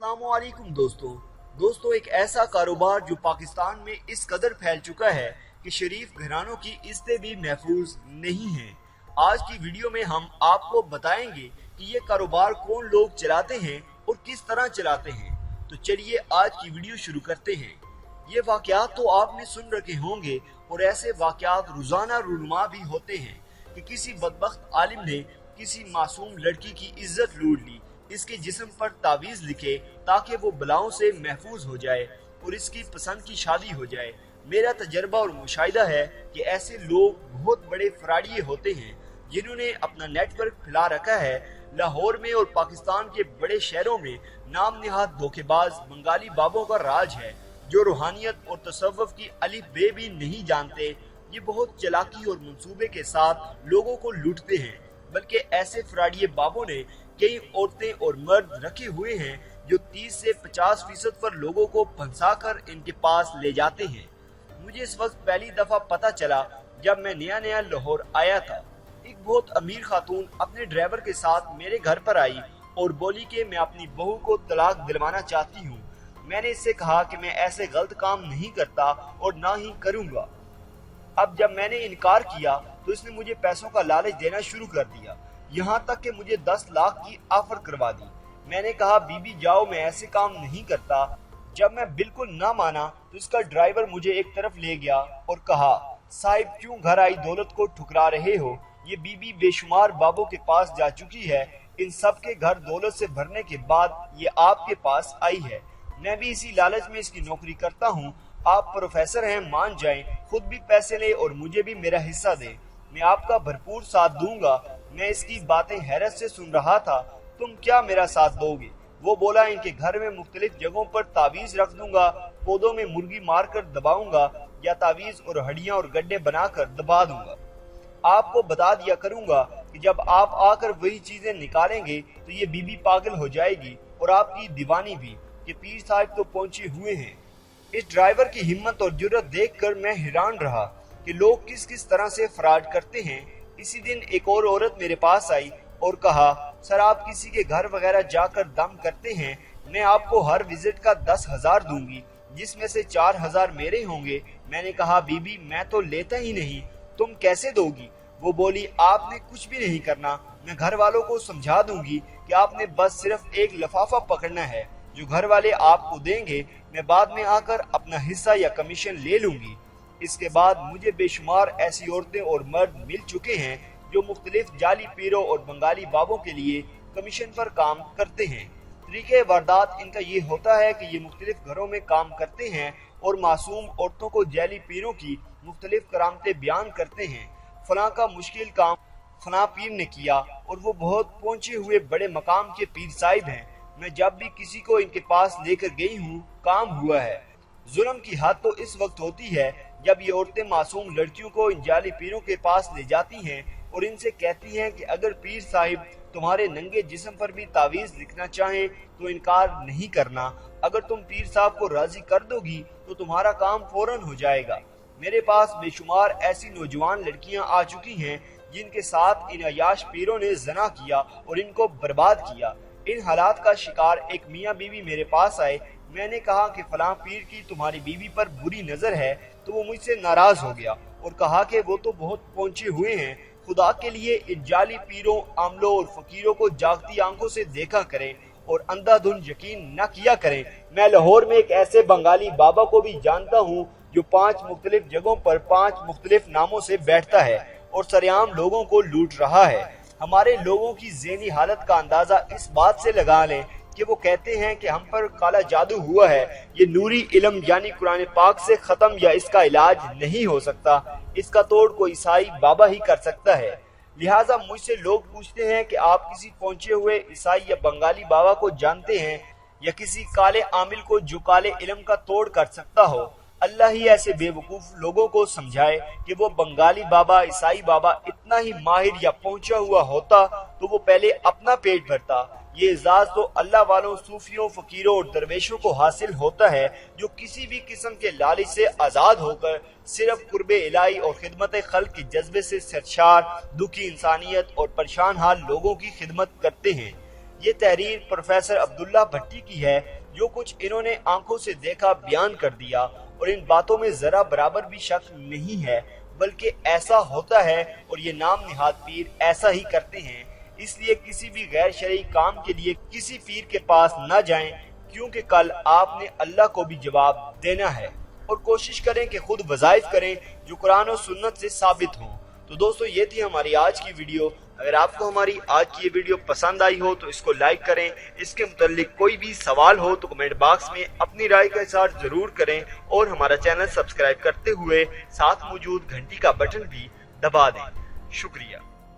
अस्सलामुअलैकुम दोस्तों एक ऐसा कारोबार जो पाकिस्तान में इस कदर फैल चुका है कि शरीफ घरानों की इज्जतें भी महफूज नहीं हैं। आज की वीडियो में हम आपको बताएंगे कि ये कारोबार कौन लोग चलाते हैं और किस तरह चलाते हैं। तो चलिए आज की वीडियो शुरू करते हैं। ये वाकयात तो आपने सुन रखे होंगे और ऐसे वाकयात रोजाना रूनुमा भी होते हैं कि किसी बदबख्त आलिम ने किसी मासूम लड़की की इज्जत लूट ली, इसके जिस्म पर तावीज लिखे ताकि वो बलाओं से महफूज हो जाए और इसकी पसंद की शादी हो जाए। मेरा तजर्बा और मुशाहिदा है कि ऐसे लोग बहुत बड़े फराडिये होते हैं जिन्होंने अपना नेटवर्क फैला रखा है। लाहौर में और पाकिस्तान के बड़े शहरों में नाम निहाद धोखेबाज बंगाली बाबों का राज है जो रूहानियत और तसव्वुफ की अलिफ बे भी नहीं जानते। ये बहुत चालाकी और मंसूबे के साथ लोगों को लूटते हैं, बल्कि ऐसे फराडिये बाबों ने कई औरतें और मर्द रखे हुए हैं जो 30 से 50% पर लोगों को फंसा कर इनके पास ले जाते हैं। मुझे इस वक्त पहली दफा पता चला जब मैं नया लाहौर आया था। एक बहुत अमीर खातून अपने ड्राइवर के साथ मेरे घर पर आई और बोली कि मैं अपनी बहू को तलाक दिलवाना चाहती हूँ। मैंने इससे कहा कि मैं ऐसे गलत काम नहीं करता और ना ही करूँगा। अब जब मैंने इनकार किया तो इसने मुझे पैसों का लालच देना शुरू कर दिया, यहाँ तक कि मुझे 10 लाख की ऑफर करवा दी। मैंने कहा बीबी जाओ, मैं ऐसे काम नहीं करता। जब मैं बिल्कुल ना माना तो इसका ड्राइवर मुझे एक तरफ ले गया और कहा, साहिब क्यों घर आई दौलत को ठुकरा रहे हो? ये बीबी बेशुमार बाबों के पास जा चुकी है, इन सब के घर दौलत से भरने के बाद ये आपके पास आई है। मैं भी इसी लालच में इसकी नौकरी करता हूँ। आप प्रोफेसर हैं, मान जाएं, खुद भी पैसे ले और मुझे भी मेरा हिस्सा दे। मैं आपका भरपूर साथ दूंगा। मैं इसकी बातें हैरत से सुन रहा था। तुम क्या मेरा साथ दोगे? वो बोला, इनके घर में मुख्तलिफ जगहों पर तावीज रख दूंगा, पौधों में मुर्गी मार कर दबाऊंगा या तावीज और हड्डियां और गड्ढे बनाकर दबा दूंगा। आपको बता दिया करूंगा कि जब आप आकर वही चीजें निकालेंगे तो ये बीबी पागल हो जाएगी और आपकी दीवानी भी। कि पीर साहब तो पहुंचे हुए हैं। इस ड्राइवर की हिम्मत और जुर्रत देखकर मैं हैरान रहा कि लोग किस किस तरह से फ्रॉड करते हैं। इसी दिन एक और औरत मेरे पास आई और कहा, सर आप किसी के घर वगैरह जाकर दम करते हैं, मैं आपको हर विजिट का 10,000 दूंगी, जिसमें से 4,000 मेरे होंगे। मैंने कहा, बीबी मैं तो लेता ही नहीं, तुम कैसे दोगी? वो बोली, आपने कुछ भी नहीं करना, मैं घर वालों को समझा दूंगी कि आपने बस सिर्फ एक लिफाफा पकड़ना है जो घर वाले आपको देंगे, मैं बाद में आकर अपना हिस्सा या कमीशन ले लूंगी। इसके बाद मुझे बेशुमार ऐसी औरतें और मर्द मिल चुके हैं जो मुख्तलिफ जाली पीरों और बंगाली बाबों के लिए कमीशन पर काम करते हैं। तरीके वारदात इनका ये होता है कि ये मुख्तलिफ घरों में काम करते हैं और मासूम औरतों को जाली पीरों की मुख्तलिफ करामतें बयान करते हैं। फलां का मुश्किल काम फलां पीर ने किया और वो बहुत पहुंचे हुए बड़े मकाम के पीर साहिब हैं। मैं जब भी किसी को इनके पास लेकर गई हूँ काम हुआ है। जुल्म की हद तो इस वक्त होती है जब ये औरतें मासूम लड़कियों को इन जाली पीरों के पास ले जाती हैं और इनसे कहती हैं कि अगर पीर साहिब तुम्हारे नंगे जिस्म पर भी तावीज लिखना चाहें तो इनकार नहीं करना। अगर तुम पीर साहब को राजी कर दोगी तो तुम्हारा काम फौरन हो जाएगा। मेरे पास बेशुमार ऐसी नौजवान लड़कियां आ चुकी हैं जिनके साथ इन अयाश पीरों ने जना किया और इनको बर्बाद किया। इन हालात का शिकार एक मियाँ बीवी मेरे पास आए। मैंने कहा कि फलां पीर की तुम्हारी बीवी पर बुरी नजर है, तो वो मुझसे नाराज हो गया और कहा कि वो तो बहुत पहुंचे हुए हैं। खुदा के लिए इन जाली पीरों, आमलों और फकीरों को जागती आंखों से देखा करें और अंधाधुंध यकीन न किया करें। मैं लाहौर में एक ऐसे बंगाली बाबा को भी जानता हूँ जो 5 मुख्तलिफ जगहों पर 5 मुख्तलिफ नामों से बैठता है और सरेआम लोगों को लूट रहा है। हमारे लोगों की ज़हनी हालत का अंदाजा इस बात से लगा लें कि वो कहते हैं कि हम पर काला जादू हुआ है। ये नूरी इल्म यानी कुरान पाक से खत्म या इसका इलाज नहीं हो सकता। इसका तोड़ कोई ईसाई बाबा ही कर सकता है। लिहाजा मुझसे लोग पूछते हैं कि आप किसी पहुंचे हुए ईसाई या बंगाली बाबा को जानते हैं या किसी काले आमिल को जो काले इल्म का तोड़ कर सकता हो। अल्लाह ही ऐसे बेवकूफ लोगों को समझाए कि वो बंगाली बाबा, ईसाई बाबा इतना ही माहिर या पहुंचा हुआ होता तो वो पहले अपना पेट भरता। ये एजाज तो अल्लाह वालों, सूफियों, फकीरों और दरवेशों को हासिल होता है जो किसी भी किस्म के लालच से आजाद होकर सिर्फ कुर्बे इलाही और खिदमत खल्क के जज्बे से सरशार दुखी इंसानियत और परेशान हाल लोगों की खिदमत करते हैं। یہ تحریر پروفیسر عبداللہ بھٹی کی ہے، جو کچھ انہوں نے آنکھوں سے دیکھا بیان کر دیا، اور ان باتوں میں ذرا برابر بھی شک نہیں ہے، بلکہ ایسا ہوتا ہے اور یہ نام نہاد پیر ایسا ہی کرتے ہیں۔ اس لیے کسی بھی غیر شرعی کام کے لیے کسی پیر کے پاس نہ جائیں، کیونکہ کل آپ نے اللہ کو بھی جواب دینا ہے، اور کوشش کریں کہ خود وظائف کریں جو قرآن و سنت سے ثابت ہوں۔ تو دوستو، یہ تھی ہماری آج کی ویڈیو۔ اگر آپ کو ہماری آج کی یہ ویڈیو پسند آئی ہو تو اس کو لائک کریں۔ اس کے متعلق کوئی بھی سوال ہو تو کمنٹ باکس میں اپنی رائے کا اظہار ضرور کریں، اور ہمارا چینل سبسکرائب کرتے ہوئے ساتھ موجود گھنٹی کا بٹن بھی دبا دیں۔ شکریہ۔